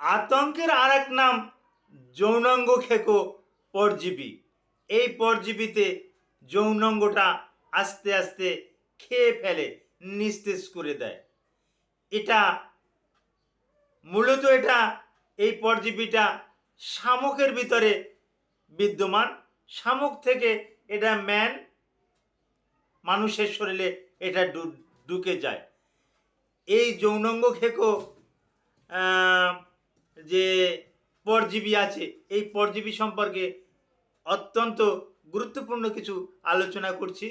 আতঙ্কের আর এক নাম যৌনাঙ্গ খেকো পরজীবী। এই পরজীবীতে যৌনাঙ্গটা আস্তে আস্তে খেয়ে ফেলে, নিস্তেজ করে দেয়। এটা মূলত এই পরজীবীটা শামুকের ভিতরে বিদ্যমান। শামুক থেকে এটা মানুষের শরীরে এটা ঢুকে যায়। এই যৌনাঙ্গ খেকো যে পরজীবী আছে, এই পরজীবী সম্পর্কে অত্যন্ত গুরুত্বপূর্ণ কিছু আলোচনা করছি।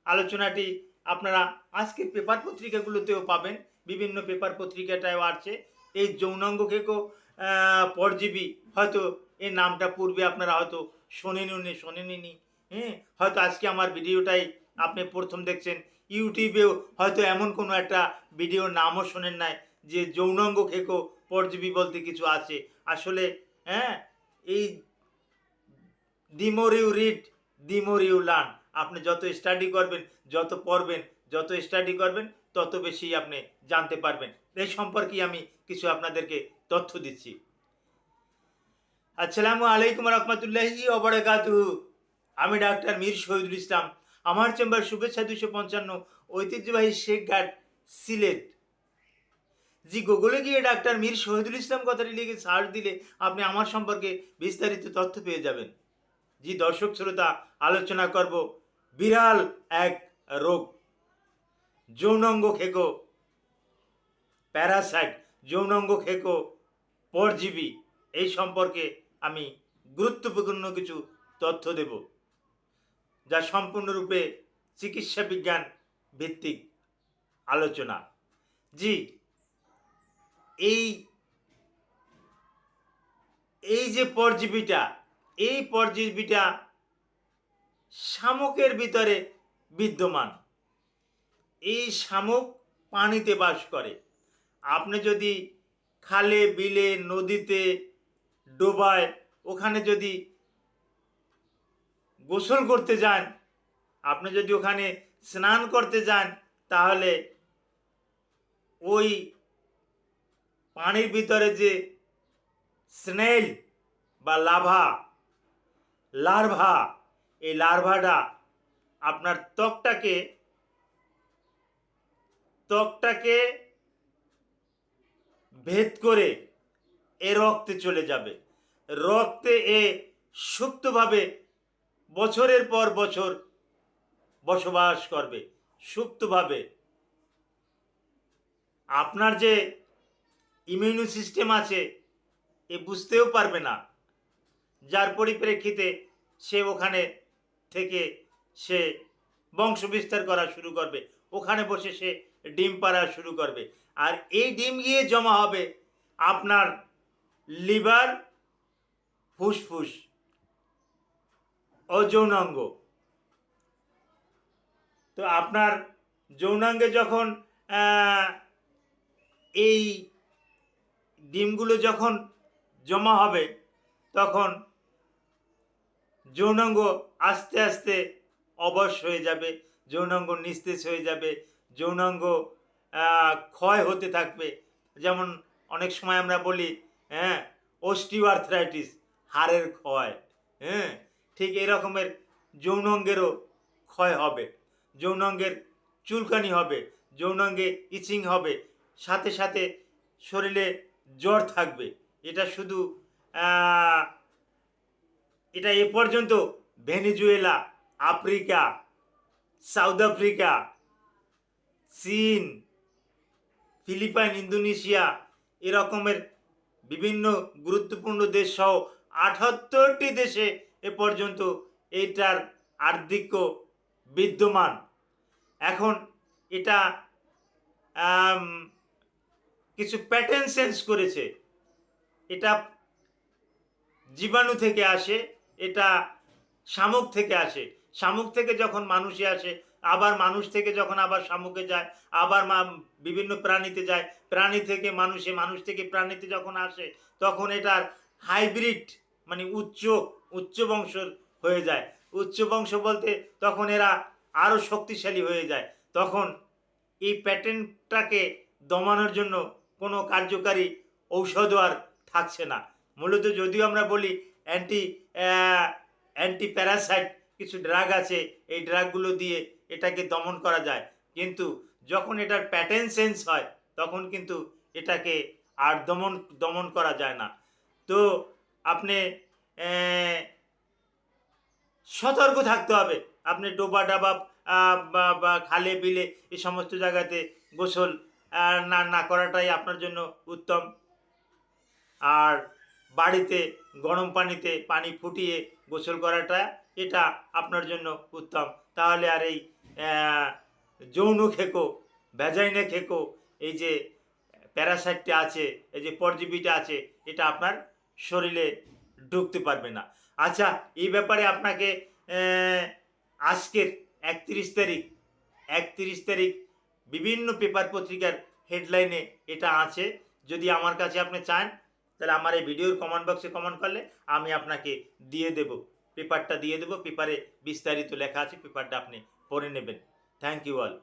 আলোচনাটি আপনারা আজকের পেপার পত্রিকাগুলোতেও পাবেন, বিভিন্ন পেপার পত্রিকাটাও আছে। এই যৌনাঙ্গ খেকো পরজীবী, হয়তো এই নামটা পূর্বে আপনারা হয়তো শোনেননি। হয়তো আজকে আমার ভিডিওটাই আপনি প্রথম দেখছেন। ইউটিউবেও হয়তো এমন কোনো একটা ভিডিওর নামও শোনেন নাই যে যৌনাঙ্গ খেকো পরজীবী বলতে কিছু আছে। আসলে এই the more you read the more you learn. আপনি যত স্টাডি করবেন, যত পড়বেন, যত স্টাডি করবেন, তত বেশি আপনি জানতে পারবেন। এই সম্পর্কে আমি কিছু আপনাদেরকে তথ্য দিচ্ছি। আসসালামু আলাইকুম রহমতুল্লাহি ওয়া বারাকাতুহু। আমি ডাক্তার মীর শহীদুল ইসলাম। আমার চেম্বার শুভেচ্ছা 255, ঐতিহ্যবাহী শেখঘাট, সিলেট। জি, গুগলে গিয়ে ডাক্তার মীর শহীদুল ইসলাম কথাটি লিখে সার্চ দিলে আপনি আমার সম্পর্কে বিস্তারিত তথ্য পেয়ে যাবেন। জি দর্শক শ্রোতা, আলোচনা করব বিরাল এক রোগ, যৌনাঙ্গ খেকো প্যারাসাইট, যৌনাঙ্গ খেকো পরজীবী। এই সম্পর্কে আমি গুরুত্বপূর্ণ কিছু তথ্য দেব, যা সম্পূর্ণরূপে চিকিৎসা বিজ্ঞান ভিত্তিক আলোচনা। জি, এই যে পরজীবীটা, এই পরজীবীটা শামুকের ভিতরে বিদ্যমান। এই শামুক পানিতে বাস করে। আপনি যদি খালে, বিলে, নদীতে, ডোবায়, ওখানে যদি গোসল করতে যান, আপনি যদি ওখানে স্নান করতে যান, তাহলে ওই পানির ভিতরে যে স্নেল বা লার্ভা, এই লার্ভাটা আপনার ত্বকটাকে ভেদ করে এ রক্তে চলে যাবে। রক্তে এ সুপ্তভাবে বছরের পর বছর বসবাস করবে সুপ্তভাবে। আপনার যে ইমিউনি সিস্টেম আছে এ বুঝতেও পারবে না, যার পরিপ্রেক্ষিতে সে ওখানে থেকে সে বংশ বিস্তার করা শুরু করবে। ওখানে বসে সে ডিম পাড়া শুরু করবে। আর এই ডিম গিয়ে জমা হবে আপনার লিভার, ফুসফুস ও যৌনাঙ্গ। তো আপনার যৌনাঙ্গে যখন এই ডিমগুলো যখন জমা হবে, তখন যৌনাঙ্গ আস্তে আস্তে অবশ হয়ে যাবে, যৌনাঙ্গ নিস্তেজ হয়ে যাবে, যৌনাঙ্গ ক্ষয় হতে থাকবে। যেমন অনেক সময় আমরা বলি অস্টিওআর্থ্রাইটিস, হাড়ের ক্ষয়। ঠিক এরকমের যৌনাঙ্গেরও ক্ষয় হবে, যৌনাঙ্গের চুলকানি হবে, যৌনাঙ্গে ইচিং হবে, সাথে সাথে শরীরে জ্বর থাকবে। এটা শুধু এটা এ পর্যন্ত ভেনেজুয়েলা, আফ্রিকা, সাউথ আফ্রিকা, চীন, ফিলিপাইন, ইন্দোনেশিয়া এরকমের বিভিন্ন গুরুত্বপূর্ণ দেশ সহ 78টি দেশে এ পর্যন্ত এইটার আধিক্য বিদ্যমান। এখন এটা কিছু প্যাটার্ন চেঞ্জ করেছে। এটা জীবাণু থেকে আসে, এটা শামুক থেকে আসে। শামুক থেকে যখন মানুষে আসে, আবার মানুষ থেকে যখন আবার শামুকে যায়, আবার বিভিন্ন প্রাণীতে যায়, প্রাণী থেকে মানুষে, মানুষ থেকে প্রাণীতে যখন আসে, তখন এটার হাইব্রিড মানে উচ্চ বংশর হয়ে যায়। উচ্চ বংশ বলতে তখন এরা আরও শক্তিশালী হয়ে যায়। তখন এই প্যাটার্নটাকে দমানোর জন্য কোনো কার্যকারী ঔষধও আর থাকছে না। মূলত যদিও আমরা বলি অ্যান্টি অ্যান্টি প্যারাসাইট কিছু ড্রাগ আছে, এই ড্রাগগুলো দিয়ে এটাকে দমন করা যায়, কিন্তু যখন এটার প্যাটার্ন চেঞ্জ হয় তখন কিন্তু এটাকে আর দমন দমন করা যায় না। তো আপনি সতর্ক থাকতে হবে। আপনি ডোবা ডাবা বা খালে বিলে এই সমস্ত জায়গাতে গোসল না করাটাই আপনার জন্য উত্তম। আর বাড়িতে গরম পানিতে পানি ফুটিয়ে গোসল করাটা এটা আপনার জন্য উত্তম। তাহলে আর এই যৌন খেকো, ভ্যাজাইনা খেকো, এই যে প্যারাসাইটটা আছে, এই যে পরজীবীটা আছে, এটা আপনার শরীরে ঢুকতে পারবে না। আচ্ছা, এই ব্যাপারে আপনাকে আজকের 31 তারিখ বিভিন্ন পেপার পত্রিকার হেডলাইনে এটা আছে। যদি আমার কাছে আপনি চান তাহলে আমার এই ভিডিওর কমেন্ট বক্সে কমেন্ট করলে আমি আপনাকে দিয়ে দেব, পেপারটা দিয়ে দেবো। পেপারে বিস্তারিত লেখা আছে, পেপারটা আপনি পড়ে নেবেন। Thank you all.